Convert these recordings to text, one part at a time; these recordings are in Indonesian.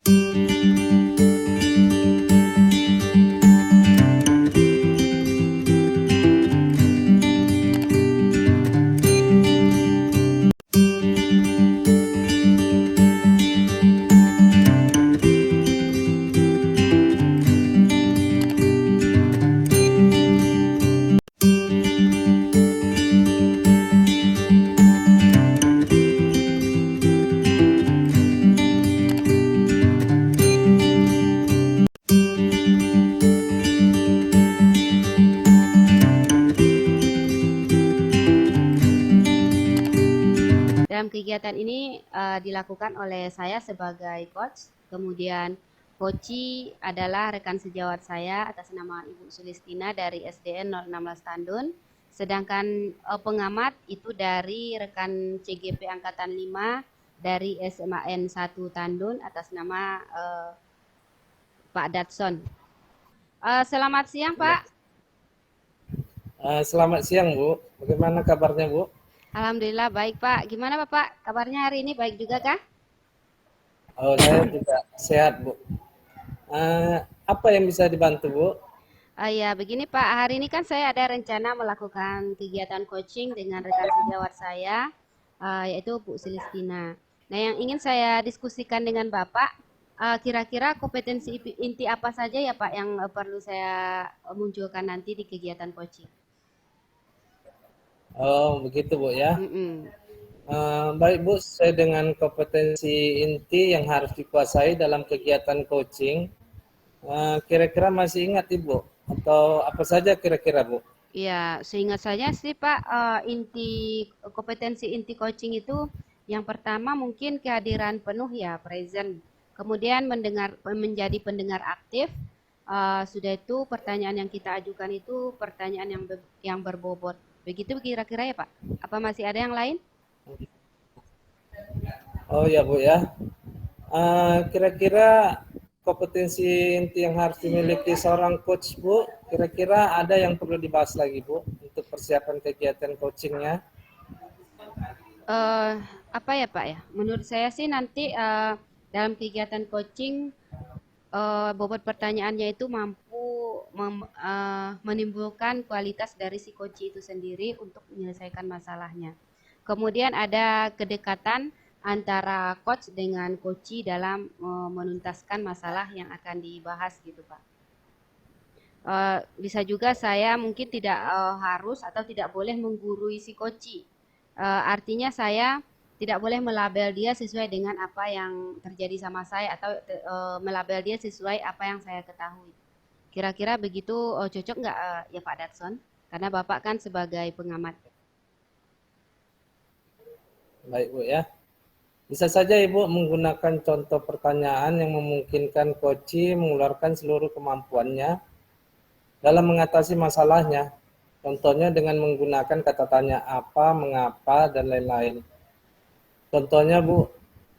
Dalam kegiatan ini dilakukan oleh saya sebagai coach, kemudian coachi adalah rekan sejawat saya atas nama Ibu Sulistina dari SDN 016 Tandun, sedangkan pengamat itu dari rekan CGP Angkatan 5 dari SMAN 1 Tandun atas nama Pak Datson. Selamat siang Pak. Selamat siang Bu, bagaimana kabarnya Bu? Alhamdulillah baik Pak. Gimana Bapak? Kabarnya hari ini baik juga kah? Oh, saya juga sehat Bu. Apa yang bisa dibantu Bu? Ya, begini Pak, hari ini kan saya ada rencana melakukan kegiatan coaching dengan rekan sejawat saya, yaitu Bu Celestina. Nah, yang ingin saya diskusikan dengan Bapak, kira-kira kompetensi inti apa saja ya Pak yang perlu saya munculkan nanti di kegiatan coaching? Oh, begitu Bu ya. Mm-mm. Baik Bu, sesuai dengan kompetensi inti yang harus dikuasai dalam kegiatan coaching, kira-kira masih ingat Ibu? Atau apa saja kira-kira Bu? Ya, seingat saya sih Pak, kompetensi inti coaching itu yang pertama mungkin kehadiran penuh ya, present. Kemudian menjadi pendengar aktif. Sudah itu pertanyaan yang kita ajukan itu pertanyaan yang berbobot. Begitu kira-kira ya Pak. Apa masih ada yang lain? Oh ya Bu ya. Kira-kira kompetensi inti yang harus dimiliki seorang coach Bu, kira-kira ada yang perlu dibahas lagi Bu untuk persiapan kegiatan coachingnya? Apa ya Pak ya? Menurut saya sih nanti dalam kegiatan coaching bobot pertanyaannya itu mampu menimbulkan kualitas dari si coach itu sendiri untuk menyelesaikan masalahnya. Kemudian ada kedekatan antara coach dengan coach dalam menuntaskan masalah yang akan dibahas gitu Pak. Bisa juga saya mungkin tidak harus atau tidak boleh menggurui si coach. Artinya saya tidak boleh melabel dia sesuai dengan apa yang terjadi sama saya atau melabel dia sesuai apa yang saya ketahui. Kira-kira begitu cocok nggak ya Pak Datson? Karena Bapak kan sebagai pengamat. Baik Bu ya. Bisa saja Ibu menggunakan contoh pertanyaan yang memungkinkan coach mengeluarkan seluruh kemampuannya dalam mengatasi masalahnya. Contohnya dengan menggunakan kata tanya apa, mengapa, dan lain-lain. Contohnya Bu,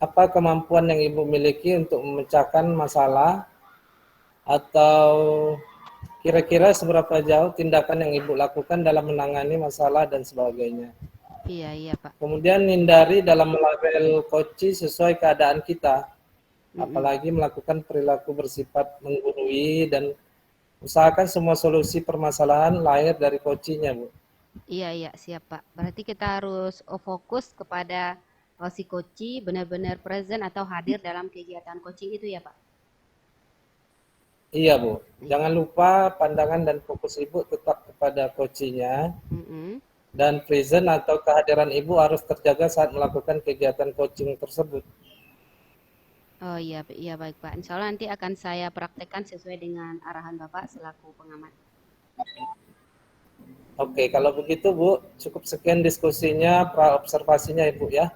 apa kemampuan yang Ibu miliki untuk memecahkan masalah, atau kira-kira seberapa jauh tindakan yang Ibu lakukan dalam menangani masalah dan sebagainya. Iya Pak. Kemudian hindari dalam melabel coach sesuai keadaan kita, apalagi melakukan perilaku bersifat menggurui, dan usahakan semua solusi permasalahan lahir dari coachnya Bu. Iya siap Pak. Berarti kita harus fokus kepada si coach benar-benar present atau hadir dalam kegiatan coaching itu ya Pak. Iya Bu, jangan lupa pandangan dan fokus Ibu tetap kepada coachnya, dan present atau kehadiran Ibu harus terjaga saat melakukan kegiatan coaching tersebut. Oh iya baik Pak. Insya Allah nanti akan saya praktekkan sesuai dengan arahan Bapak selaku pengamat. Oke, kalau begitu Bu, cukup sekian diskusinya, pra-observasinya Ibu ya.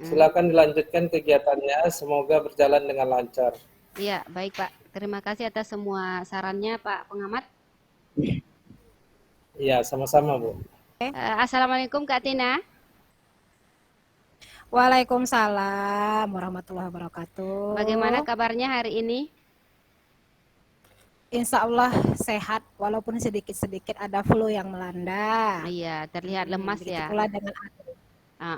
Silakan dilanjutkan kegiatannya, semoga berjalan dengan lancar. Iya, baik Pak. Terima kasih atas semua sarannya Pak pengamat. Iya, sama-sama Bu. Assalamualaikum Kak Tina. Waalaikumsalam warahmatullahi wabarakatuh. Bagaimana kabarnya hari ini? Insya Allah sehat, walaupun sedikit-sedikit ada flu yang melanda. Iya, terlihat lemas ya. Pula dengan Agak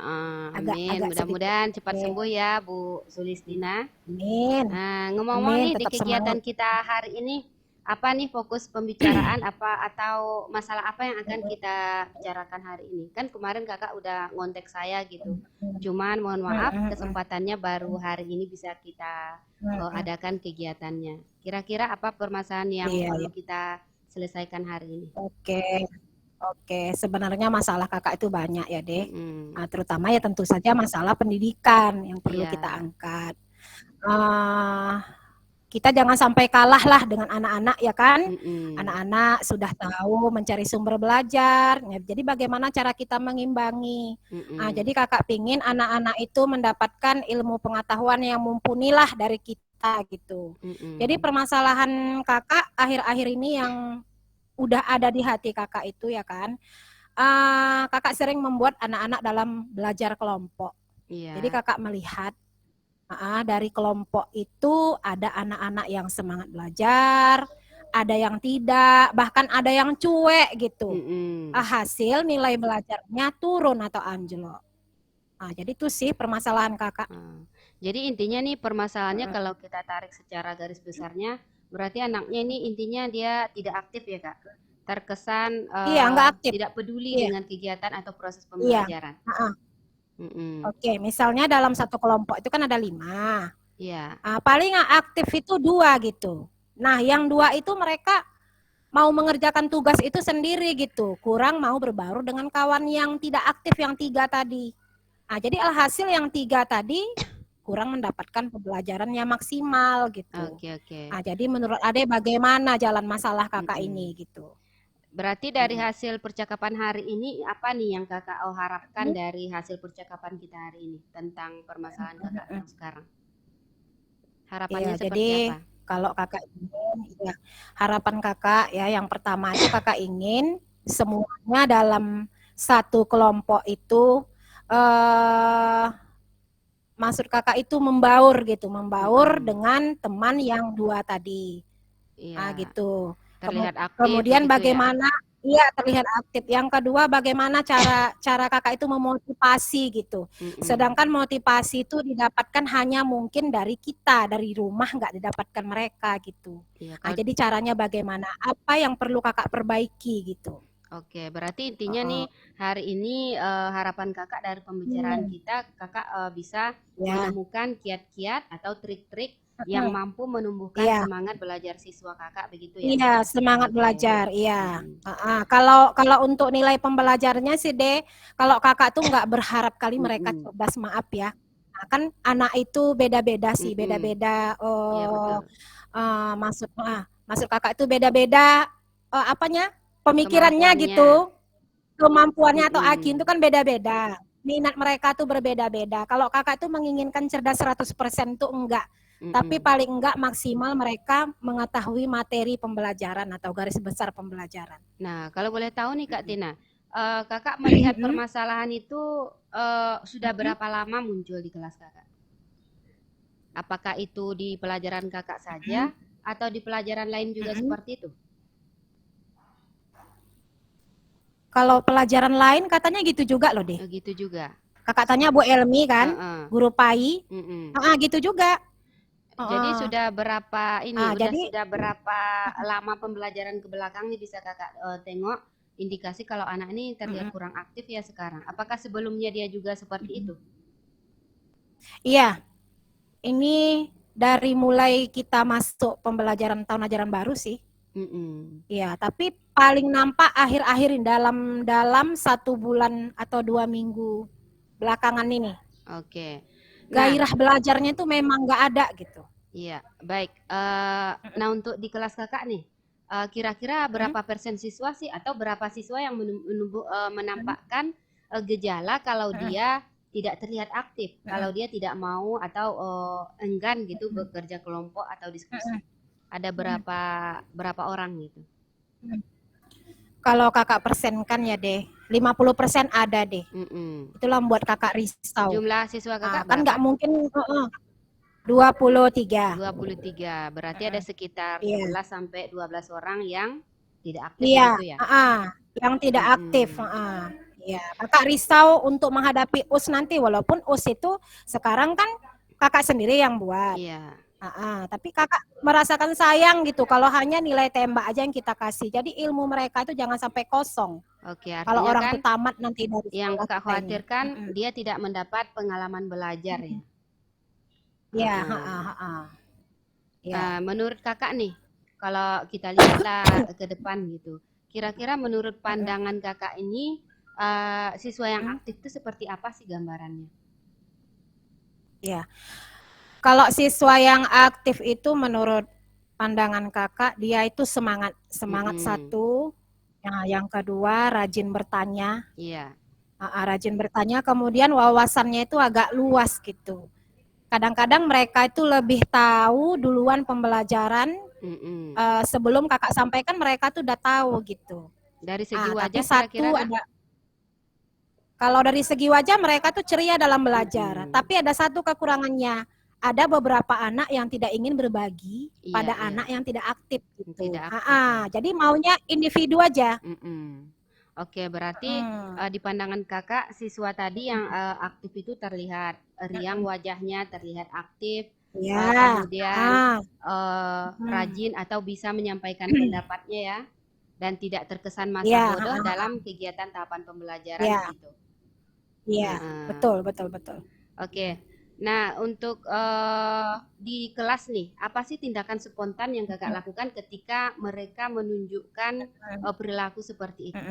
Amin. agak sedikit. Mudah-mudahan cepat Oke. sembuh ya Bu Sulistina. Amin. Nah, ngomong-ngomong Amin, nih di tetap kegiatan semangat. kita hari ini, apa nih fokus pembicaraan apa atau masalah apa yang akan kita bicarakan hari ini? Kan kemarin kakak udah ngontek saya gitu. Cuman mohon maaf kesempatannya baru hari ini bisa kita adakan kegiatannya. Kira-kira apa permasalahan yang Iya, perlu iya. kita selesaikan hari ini? Oke. Oke, sebenarnya masalah kakak itu banyak ya, Deh. Mm-mm. Nah, terutama ya tentu saja masalah pendidikan yang perlu kita Iya. angkat. Eh, kita jangan sampai kalah lah dengan anak-anak ya kan. Mm-mm. Anak-anak sudah tahu mencari sumber belajar. Ya, jadi bagaimana cara kita mengimbangi? Mm-mm. Jadi kakak pingin anak-anak itu mendapatkan ilmu pengetahuan yang mumpuni lah dari kita gitu. Jadi Mm-mm. permasalahan kakak akhir-akhir ini yang udah ada di hati kakak itu ya kan. Kakak sering membuat anak-anak dalam belajar kelompok. Jadi Iya. kakak melihat dari kelompok itu ada anak-anak yang semangat belajar, ada yang tidak, bahkan ada yang cuek gitu. Mm-mm. Hasil nilai belajarnya turun atau anjlok. Jadi itu sih permasalahan kakak. Jadi intinya nih permasalahannya kalau kita tarik secara garis besarnya, berarti anaknya ini intinya dia tidak aktif ya Kak? Terkesan Iya, nggak aktif. tidak peduli Iya, dengan kegiatan atau proses iya. pembelajaran. Mm-mm. Oke, misalnya dalam satu kelompok itu kan ada 5. Iya. Paling aktif itu 2 gitu. Nah, yang 2 itu mereka mau mengerjakan tugas itu sendiri gitu. Kurang mau berbaur dengan kawan yang tidak aktif yang 3 tadi. Jadi alhasil yang 3 tadi kurang mendapatkan pembelajaran yang maksimal gitu. Oke, oke. Jadi menurut Ade bagaimana jalan masalah kakak Mm-mm. ini gitu? Berarti dari hasil percakapan hari ini, apa nih yang kakak harapkan dari hasil percakapan kita hari ini tentang permasalahan kakak yang sekarang? Harapannya Iya, seperti jadi apa? kalau kakak ingin, ya, harapan kakak ya yang pertama itu kakak ingin semuanya dalam satu kelompok itu maksud kakak itu membaur gitu, membaur dengan teman yang 2 tadi. Iya, Gitu. terlihat aktif Kemudian begitu ya. bagaimana iya terlihat aktif. Yang kedua bagaimana cara cara kakak itu memotivasi gitu. Mm-mm. Sedangkan motivasi itu didapatkan hanya mungkin dari kita, dari rumah nggak didapatkan mereka gitu. Iya, kalau Jadi caranya bagaimana? Apa yang perlu kakak perbaiki gitu. oke, berarti intinya nih hari ini harapan kakak dari pembicaraan kita, kakak bisa Ya. menemukan kiat-kiat atau trik-trik yang mampu menumbuhkan Iya. semangat belajar siswa kakak begitu ya. Iya, semangat Oke. belajar, iya. Kalau kalau untuk nilai pembelajarnya sih deh, kalau kakak tuh nggak berharap kali mereka cerdas, maaf ya. Kan anak itu beda-beda sih, beda-beda. Iya betul. Maksud kakak itu beda-beda apanya pemikirannya Kemampuannya. gitu, kemampuannya atau IQ itu kan beda-beda. Minat mereka tuh berbeda-beda. Kalau kakak tuh menginginkan cerdas 100% tuh enggak. Tapi paling enggak maksimal mereka mengetahui materi pembelajaran atau garis besar pembelajaran. Nah, kalau boleh tahu nih Kak Tina, kakak melihat permasalahan itu sudah berapa lama muncul di kelas kakak? Apakah itu di pelajaran kakak saja atau di pelajaran lain juga seperti itu? Kalau pelajaran lain katanya gitu juga loh deh. Gitu juga. Kakak tanya Bu Elmi kan, guru PAI, gitu juga. Jadi sudah berapa ini? Jadi sudah berapa lama pembelajaran ke belakang nih bisa kakak tengok indikasi kalau anak ini terlihat kurang aktif ya sekarang. Apakah sebelumnya dia juga seperti itu? Iya, ini dari mulai kita masuk pembelajaran tahun ajaran baru sih. Iya, tapi paling nampak akhir-akhir ini dalam 1 bulan atau 2 minggu belakangan ini. Oke. Gairah belajarnya itu memang nggak ada gitu. Iya, baik. Nah untuk di kelas kakak nih, kira-kira berapa persen siswa sih atau berapa siswa yang menampakkan gejala kalau dia tidak terlihat aktif, kalau dia tidak mau atau enggan gitu bekerja kelompok atau diskusi? Ada berapa orang gitu? Kalau kakak persenkan ya deh, 50% ada deh. Itulah membuat kakak risau. Jumlah siswa kakak kan berapa? nggak mungkin 23. 23. Berarti ada sekitar 11 sampai 12 orang yang tidak aktif Iya, gitu ya? yang tidak aktif. Ya, kakak risau untuk menghadapi US nanti, walaupun US itu sekarang kan kakak sendiri yang buat. Iya. Tapi kakak merasakan sayang gitu kalau hanya nilai tembak aja yang kita kasih. Jadi ilmu mereka itu jangan sampai kosong. Oke, Kalau artinya orang kan tuh tamat nanti dari yang sekolah kakak kita ini. khawatirkan dia tidak mendapat pengalaman belajar ya. Iya, Heeh. Iya. Menurut kakak nih, kalau kita lihatlah ke depan gitu, kira-kira menurut pandangan kakak ini siswa yang aktif itu seperti apa sih gambarannya? Ya, kalau siswa yang aktif itu menurut pandangan kakak, dia itu semangat satu. Yang kedua, rajin bertanya. Iya. Rajin bertanya, kemudian wawasannya itu agak luas gitu. Kadang-kadang mereka itu lebih tahu duluan pembelajaran sebelum kakak sampaikan, mereka tuh udah tahu gitu. Dari segi Tapi wajah kira-kira kalau dari segi wajah mereka tuh ceria dalam belajar. Tapi ada satu kekurangannya. Ada beberapa anak yang tidak ingin berbagi pada anak yang tidak aktif gitu. Tidak aktif, Jadi maunya individu aja. Oke, berarti di pandangan kakak siswa tadi yang aktif itu terlihat riang wajahnya, terlihat aktif, kemudian rajin atau bisa menyampaikan pendapatnya ya, dan tidak terkesan masa bodoh dalam kegiatan tahapan pembelajaran gitu. Iya, betul. Oke, nah untuk di kelas nih, apa sih tindakan spontan yang kakak lakukan ketika mereka menunjukkan perilaku seperti itu?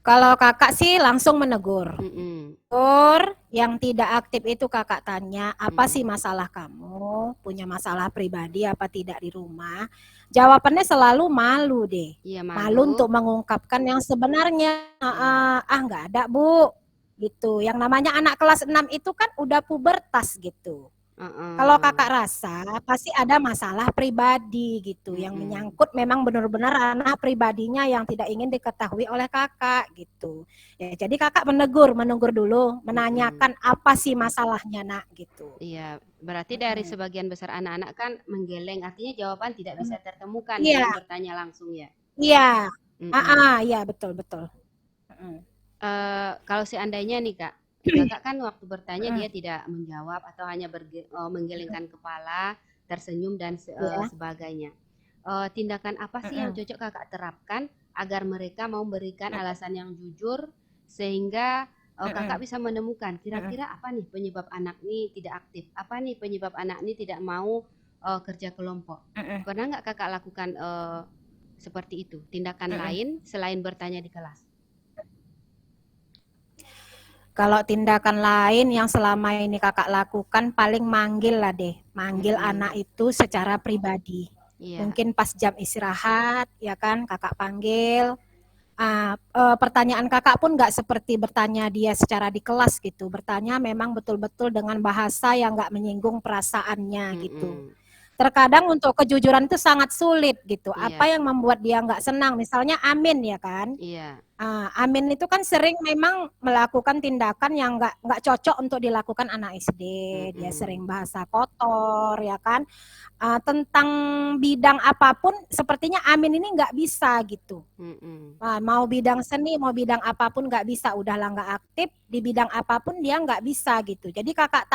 Kalau kakak sih langsung menegur. Yang tidak aktif itu kakak tanya, apa sih masalah kamu? Punya masalah pribadi apa tidak di rumah? Jawabannya selalu malu deh. Iya, malu untuk mengungkapkan yang sebenarnya. Nggak ada Bu. Gitu. Yang namanya anak kelas 6 itu kan udah pubertas gitu. Kalau kakak rasa pasti ada masalah pribadi gitu yang menyangkut memang benar-benar anak pribadinya yang tidak ingin diketahui oleh kakak gitu. Ya, jadi kakak menegur dulu, menanyakan apa sih masalahnya nak gitu. Iya, berarti dari sebagian besar anak-anak kan menggeleng, artinya jawaban tidak bisa tertemukan dengan bertanya langsung ya. Iya, iya betul. Kalau seandainya nih Kak, kakak kan waktu bertanya dia tidak menjawab atau hanya menggelengkan kepala, tersenyum dan sebagainya. Tindakan apa sih yang cocok kakak terapkan agar mereka mau memberikan alasan yang jujur sehingga kakak bisa menemukan kira-kira apa nih penyebab anak ini tidak aktif, apa nih penyebab anak ini tidak mau kerja kelompok. Pernah nggak kakak lakukan seperti itu, tindakan lain selain bertanya di kelas? Kalau tindakan lain yang selama ini kakak lakukan paling manggil anak itu secara pribadi. Mungkin pas jam istirahat ya kan kakak panggil. Pertanyaan kakak pun nggak seperti bertanya dia secara di kelas gitu. Bertanya memang betul-betul dengan bahasa yang nggak menyinggung perasaannya gitu. Terkadang untuk kejujuran itu sangat sulit gitu. Apa yang membuat dia nggak senang? Misalnya Amin ya kan? Amin itu kan sering memang melakukan tindakan yang nggak cocok untuk dilakukan anak SD. Dia sering bahasa kotor ya kan? Tentang bidang apapun sepertinya Amin ini nggak bisa gitu. Mau bidang seni, mau bidang apapun nggak bisa. Udahlah nggak aktif di bidang apapun dia nggak bisa gitu. Jadi kakak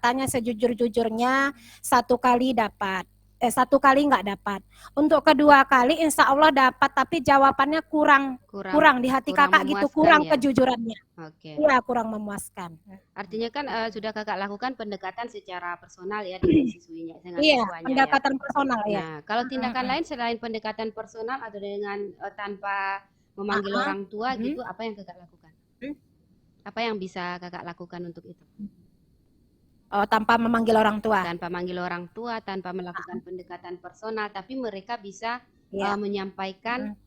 tanya sejujur-jujurnya, satu kali nggak dapat. Untuk kedua kali insya Allah dapat, tapi jawabannya kurang di hati kakak gitu, kurang ya? Kejujurannya. Iya, kurang memuaskan. Artinya kan sudah kakak lakukan pendekatan secara personal ya dengan siswinya, dengan siswanya. Pendekatan personal ya. Nah, kalau tindakan lain selain pendekatan personal atau dengan tanpa memanggil orang tua gitu, apa yang kakak lakukan? Apa yang bisa kakak lakukan untuk itu? Tanpa memanggil orang tua. Tanpa manggil orang tua, tanpa melakukan pendekatan personal, tapi mereka bisa menyampaikan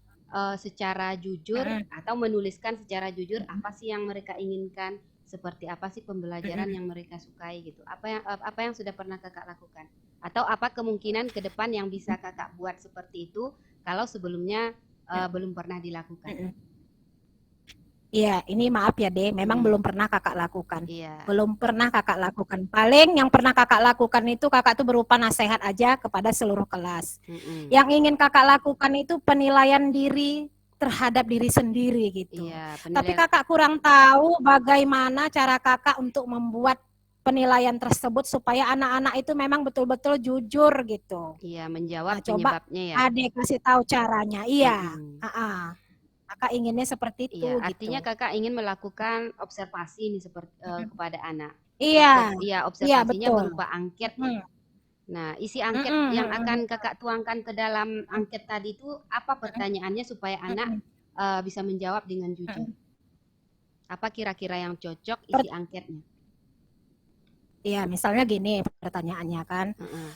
secara jujur atau menuliskan secara jujur apa sih yang mereka inginkan, seperti apa sih pembelajaran yang mereka sukai gitu. Apa yang sudah pernah kakak lakukan? Atau apa kemungkinan ke depan yang bisa kakak buat seperti itu kalau sebelumnya belum pernah dilakukan? Iya, ini maaf ya Deh, memang belum pernah kakak lakukan. Belum pernah kakak lakukan. Paling yang pernah kakak lakukan itu kakak tuh berupa nasihat aja kepada seluruh kelas. Yang ingin kakak lakukan itu penilaian diri terhadap diri sendiri gitu. Iya, Tapi penilaian. kakak kurang tahu bagaimana cara kakak untuk membuat penilaian tersebut supaya anak-anak itu memang betul-betul jujur gitu. Iya, Nah, menjawab coba penyebabnya ya. Adek kasih tahu caranya. Iya, Mm-mm. kakak inginnya seperti Iya, itu artinya gitu. kakak ingin melakukan observasi nih seperti Mm. kepada anak. Iya, Iya, iya observasinya betul. berupa angket. Mm, Nah, isi mm, angket mm, yang mm, akan mm, kakak tuangkan ke dalam angket tadi itu apa pertanyaannya supaya mm, anak mm, bisa menjawab dengan mm, jujur? mm. Apa kira-kira yang cocok isi Per- angketnya? Iya, misalnya gini pertanyaannya kan. Heeh.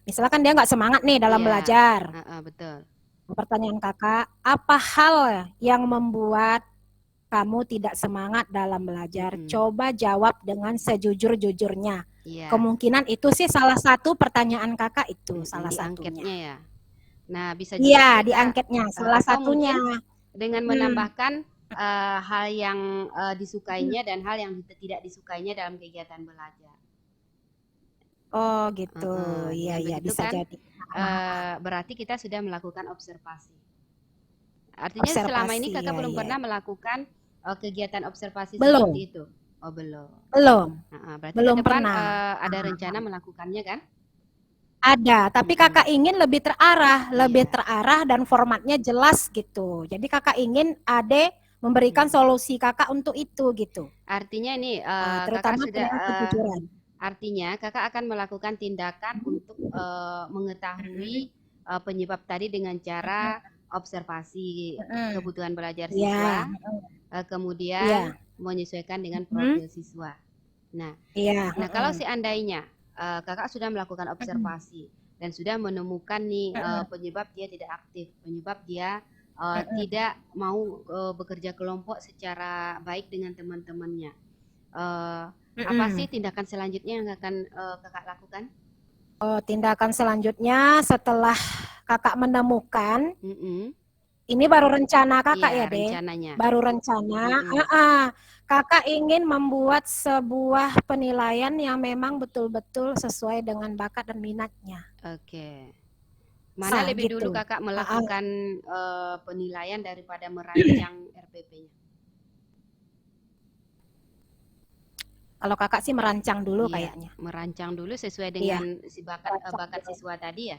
Misalkan dia nggak semangat nih dalam Iya, belajar. betul. Pertanyaan kakak, apa hal yang membuat kamu tidak semangat dalam belajar? Mm-mm. Coba jawab dengan sejujur-jujurnya. Iya, Kemungkinan itu sih salah satu pertanyaan kakak itu, salah di satunya. angketnya ya. Nah, bisa juga Iya, di kita angketnya, salah atau satunya. mungkin dengan Hmm. menambahkan hal yang disukainya dan hal yang tidak disukainya dalam kegiatan belajar. Oh gitu, iya Dengan iya begitu bisa kan jadi. berarti kita sudah melakukan observasi. Artinya selama ini Observasi, kakak iya belum iya. pernah melakukan kegiatan observasi Belum, seperti itu. Oh belum. belum, Berarti ke belum depan pernah. ada rencana melakukannya kan? Ada, tapi Mm-mm. kakak ingin lebih Iya. terarah dan formatnya jelas gitu. Jadi kakak ingin Ade memberikan Mm. solusi kakak untuk itu gitu. Artinya ini kakak Terutama sudah dengan kejujuran. artinya kakak akan melakukan tindakan untuk mengetahui penyebab tadi dengan cara observasi kebutuhan belajar Iya, siswa, kemudian iya, menyesuaikan dengan profil siswa. Nah, iya, kalau seandainya kakak sudah melakukan observasi dan sudah menemukan nih penyebab dia tidak aktif, penyebab dia tidak mau bekerja kelompok secara baik dengan teman-temannya. Apa sih tindakan selanjutnya yang akan kakak lakukan? Oh, tindakan selanjutnya setelah kakak menemukan, Mm-mm. ini baru rencana kakak Iya, ya, Deh. rencananya. Baru rencana. Mm-mm. Kakak ingin membuat sebuah penilaian yang memang betul-betul sesuai dengan bakat dan minatnya. Oke. Mana lebih dulu Gitu. kakak melakukan penilaian daripada merancang RPP-nya? Kalau kakak sih merancang dulu Iya, kayaknya. merancang dulu sesuai Iya, dengan si bakat dulu. siswa tadi ya.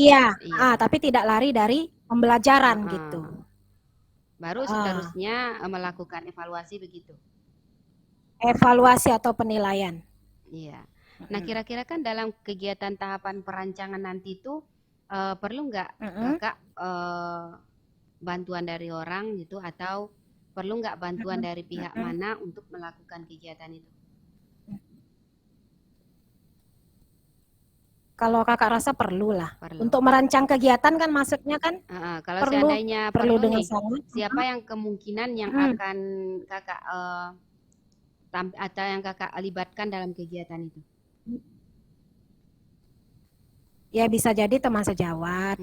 Iya, Iya. tapi tidak lari dari pembelajaran gitu. Baru seterusnya melakukan evaluasi begitu. Evaluasi atau penilaian. Iya. Nah, kira-kira kan dalam kegiatan tahapan perancangan nanti itu perlu nggak kakak bantuan dari orang gitu atau perlu nggak bantuan dari pihak mana untuk melakukan kegiatan itu? Kalau kakak rasa perlu lah. Perlu. Untuk merancang kegiatan kan maksudnya kan Kalau seandainya perlu dengan nih, sangat. siapa yang kemungkinan yang akan kakak atau yang kakak libatkan dalam kegiatan itu? Ya bisa jadi teman sejawat.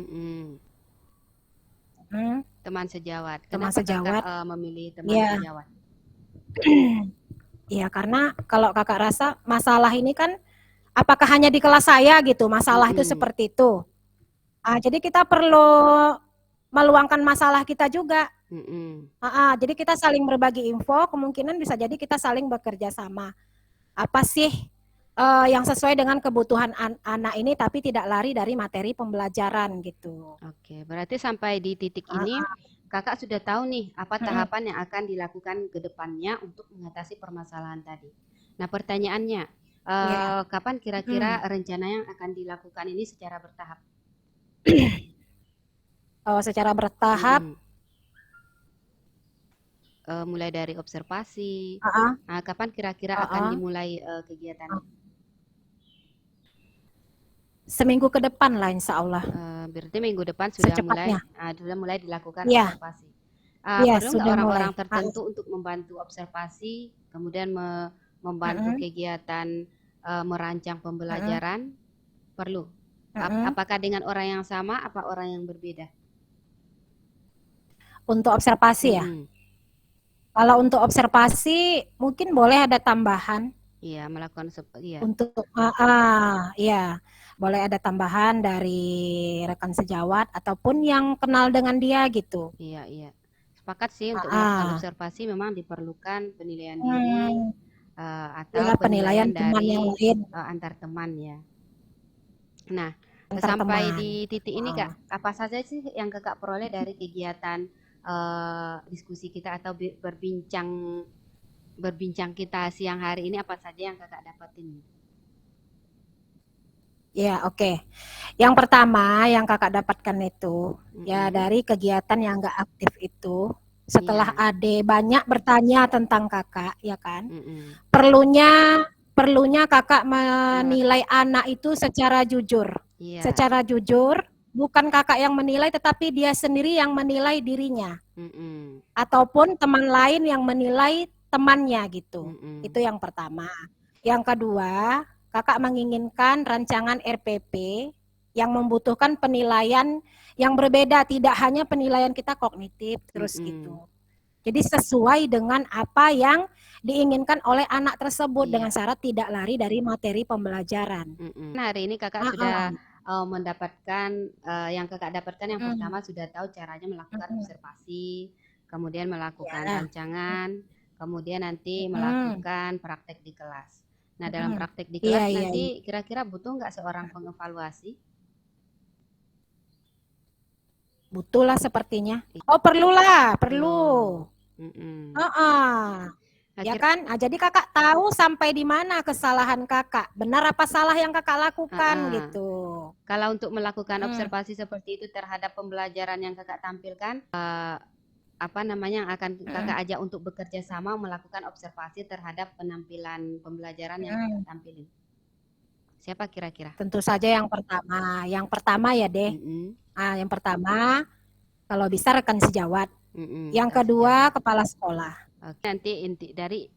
Teman sejawat. Teman Kenapa sejawat. kakak memilih teman sejawat? Iya, karena kalau kakak rasa masalah ini kan apakah hanya di kelas saya gitu, masalah itu seperti itu. Jadi kita perlu meluangkan masalah kita juga. Jadi kita saling berbagi info, kemungkinan bisa jadi kita saling bekerja sama. Apa sih yang sesuai dengan kebutuhan anak ini tapi tidak lari dari materi pembelajaran gitu. Oke, berarti sampai di titik ini kakak sudah tahu nih apa tahapan yang akan dilakukan ke depannya untuk mengatasi permasalahan tadi. Nah, pertanyaannya, kapan kira-kira rencana yang akan dilakukan ini secara bertahap? Secara bertahap. Mulai dari observasi. Kapan kira-kira akan dimulai kegiatannya? Seminggu ke depan lah insya Allah. Berarti minggu depan sudah mulai dilakukan observasi. Perlu nggak orang-orang tertentu untuk membantu observasi, kemudian membantu kegiatan merancang pembelajaran? Perlu. Apakah dengan orang yang sama, apa orang yang berbeda? Untuk observasi ya? Kalau untuk observasi mungkin boleh ada tambahan. Iya, melakukan Untuk ya. boleh ada tambahan dari rekan sejawat ataupun yang kenal dengan dia gitu. Iya, iya. Sepakat sih untuk melakukan Ah, observasi memang diperlukan penilaian diri hmm, atau ya penilaian penilaian teman yang dari lain antar teman ya. Nah, antar sampai teman. di titik ini Kak, Ah, apa saja sih yang Kakak peroleh dari kegiatan diskusi kita atau berbincang kita siang hari ini, apa saja yang Kakak dapatin? ya oke. Yang pertama yang kakak dapatkan itu ya Mm-mm. dari kegiatan yang nggak aktif itu setelah Iya. Ade banyak bertanya tentang kakak ya kan. Mm-mm. Perlunya perlunya kakak Melak- menilai anak itu secara jujur. Iya. Secara jujur, bukan kakak yang menilai tetapi dia sendiri yang menilai dirinya Mm-mm. ataupun teman lain yang menilai temannya gitu. Mm-mm. Itu yang pertama. Yang kedua, kakak menginginkan rancangan RPP yang membutuhkan penilaian yang berbeda, tidak hanya penilaian kita kognitif terus Mm-mm. gitu. Jadi sesuai dengan apa yang diinginkan oleh anak tersebut dengan Iya. syarat tidak lari dari materi pembelajaran. Mm-mm. Nah, hari ini Kakak Ah, sudah ah, mendapatkan yang Kakak dapatkan yang mm, pertama sudah tahu caranya melakukan mm, observasi, kemudian melakukan ya, rancangan, kemudian nanti mm, melakukan praktek di kelas. Nah, dalam mm. praktek di Iya, kelas iya, iya. nanti kira-kira butuh nggak seorang pengevaluasi? Butuhlah sepertinya. Iya, Oh, perlulah, perlu. perlu. Mm-mm. Heeh. Nah, Ya kan? Nah, jadi kakak tahu sampai di mana kesalahan kakak. Benar apa salah yang kakak lakukan ah. gitu. Kalau untuk melakukan Mm, observasi seperti itu terhadap pembelajaran yang Kakak tampilkan, apa namanya yang akan Kakak mm, ajak untuk bekerja sama melakukan observasi terhadap penampilan pembelajaran yang Kakak mm. tampilin. Siapa kira-kira? Tentu saja yang pertama. Yang pertama ya deh. Mm-mm, Yang pertama kalau bisa rekan sejawat. mm-mm, Yang rekan kedua sejawat. kepala sekolah. Oke, nanti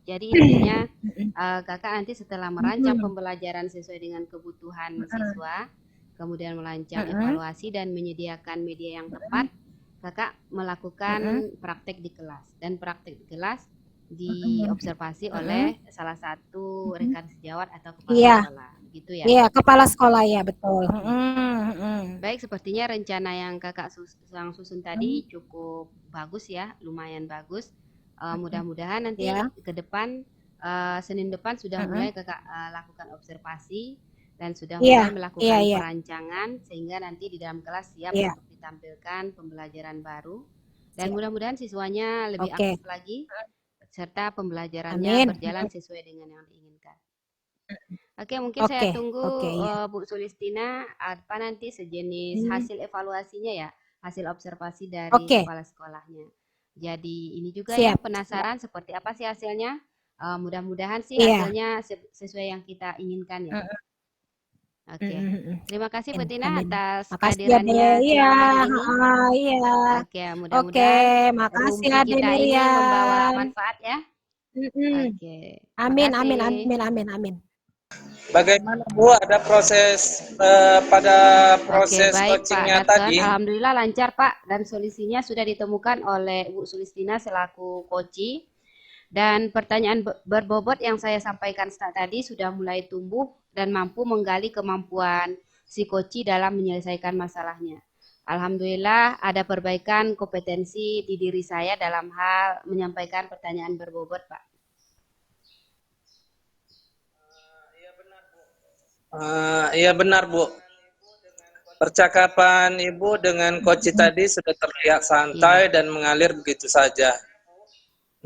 jadi intinya Mm, Kakak nanti setelah merancang mm, pembelajaran sesuai dengan kebutuhan mm, siswa, kemudian merancang mm, evaluasi dan menyediakan media yang tepat, mm, Kakak mm, melakukan praktek di kelas dan praktek di kelas mm, diobservasi mm, oleh salah satu mm. rekan sejawat atau kepala Iya, sekolah, gitu ya. iya kepala sekolah ya betul. Oke. Mm. Baik, sepertinya rencana yang Kakak susun tadi Mm, cukup bagus ya, lumayan bagus. mm. Mudah-mudahan nanti Ya, ke depan, Senin depan sudah mulai mm. Kakak lakukan observasi dan sudah Iya, mulai iya, melakukan iya, perancangan sehingga nanti di dalam kelas siap iya, untuk ditampilkan pembelajaran baru. Dan siap. mudah-mudahan siswanya lebih Oke, aktif lagi serta pembelajarannya amin. berjalan sesuai dengan yang diinginkan. Oke, mungkin saya Oke, tunggu oke, ya. Bu Sulistina apa nanti sejenis Hmm, hasil evaluasinya ya, hasil observasi dari Oke, kepala sekolahnya. Jadi ini juga ya siap, siap. penasaran seperti apa sih hasilnya. Mudah-mudahan sih Iya. hasilnya sesuai yang kita inginkan ya. Mm, mm, Oke, mm, mm. terima kasih Amin, Betina amin. atas Makasih ya, De. kehadirannya Iya, siang hari ini. iya. Oke, Oke, mudah-mudahan makasih rumpi ya, De kita ini membawa Miriam. manfaat ya. Mm-mm. Oke, Amin, amin, makasih. amin, amin, amin. Bagaimana Bu, ada proses pada Oke, proses baik Pak coachingnya Darson. tadi? Alhamdulillah lancar Pak dan solusinya sudah ditemukan oleh Bu Sulistina selaku koci. Dan pertanyaan berbobot yang saya sampaikan tadi sudah mulai tumbuh dan mampu menggali kemampuan si koci dalam menyelesaikan masalahnya. Alhamdulillah ada perbaikan kompetensi di diri saya dalam hal menyampaikan pertanyaan berbobot Pak. Iya benar Bu. Percakapan Ibu dengan Koci tadi sudah terlihat santai Iya. dan mengalir begitu saja.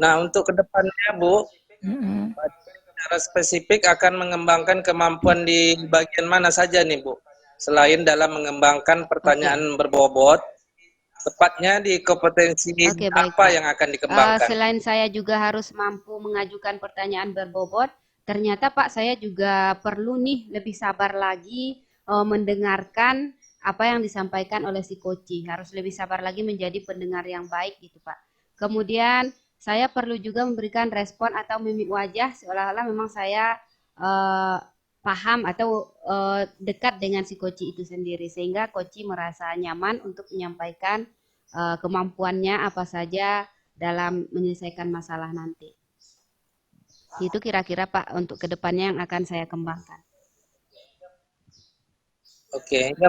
Nah, untuk kedepannya Bu, Mm-mm. secara spesifik akan mengembangkan kemampuan di bagian mana saja nih Bu? Selain dalam mengembangkan pertanyaan Oke. berbobot, tepatnya di kompetensi Oke, baik apa Pak. yang akan dikembangkan? Selain saya juga harus mampu mengajukan pertanyaan berbobot, ternyata Pak saya juga perlu nih lebih sabar lagi mendengarkan apa yang disampaikan oleh si koci. Harus lebih sabar lagi menjadi pendengar yang baik gitu Pak. Kemudian saya perlu juga memberikan respon atau mimik wajah seolah-olah memang saya eh, paham atau dekat dengan si koci itu sendiri sehingga koci merasa nyaman untuk menyampaikan kemampuannya apa saja dalam menyelesaikan masalah nanti. Itu kira-kira Pak untuk kedepannya yang akan saya kembangkan. Oke, ya,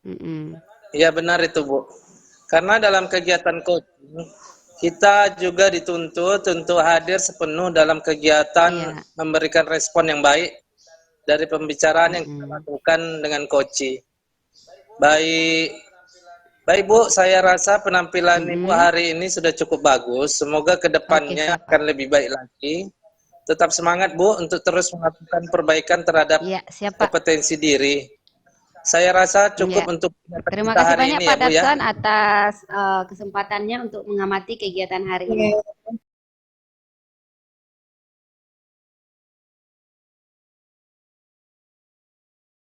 Mm-mm. ya benar itu Bu. Karena dalam kegiatan coaching kita juga dituntut untuk hadir sepenuh dalam kegiatan Iya. memberikan respon yang baik dari pembicaraan yang kita Mm-mm. lakukan dengan coach. Baik, baik Bu, saya rasa penampilan Ibu Mm-mm. hari ini sudah cukup bagus. Semoga Oke, kedepannya siap, Pak. akan lebih baik lagi. Tetap semangat Bu untuk terus melakukan perbaikan terhadap Iya, siap, Pak. kompetensi diri. Saya rasa Iya. cukup untuk kegiatan Terima kita kasih hari banyak ini Pak ya Bu ya. Datson atas kesempatannya untuk mengamati kegiatan hari ini.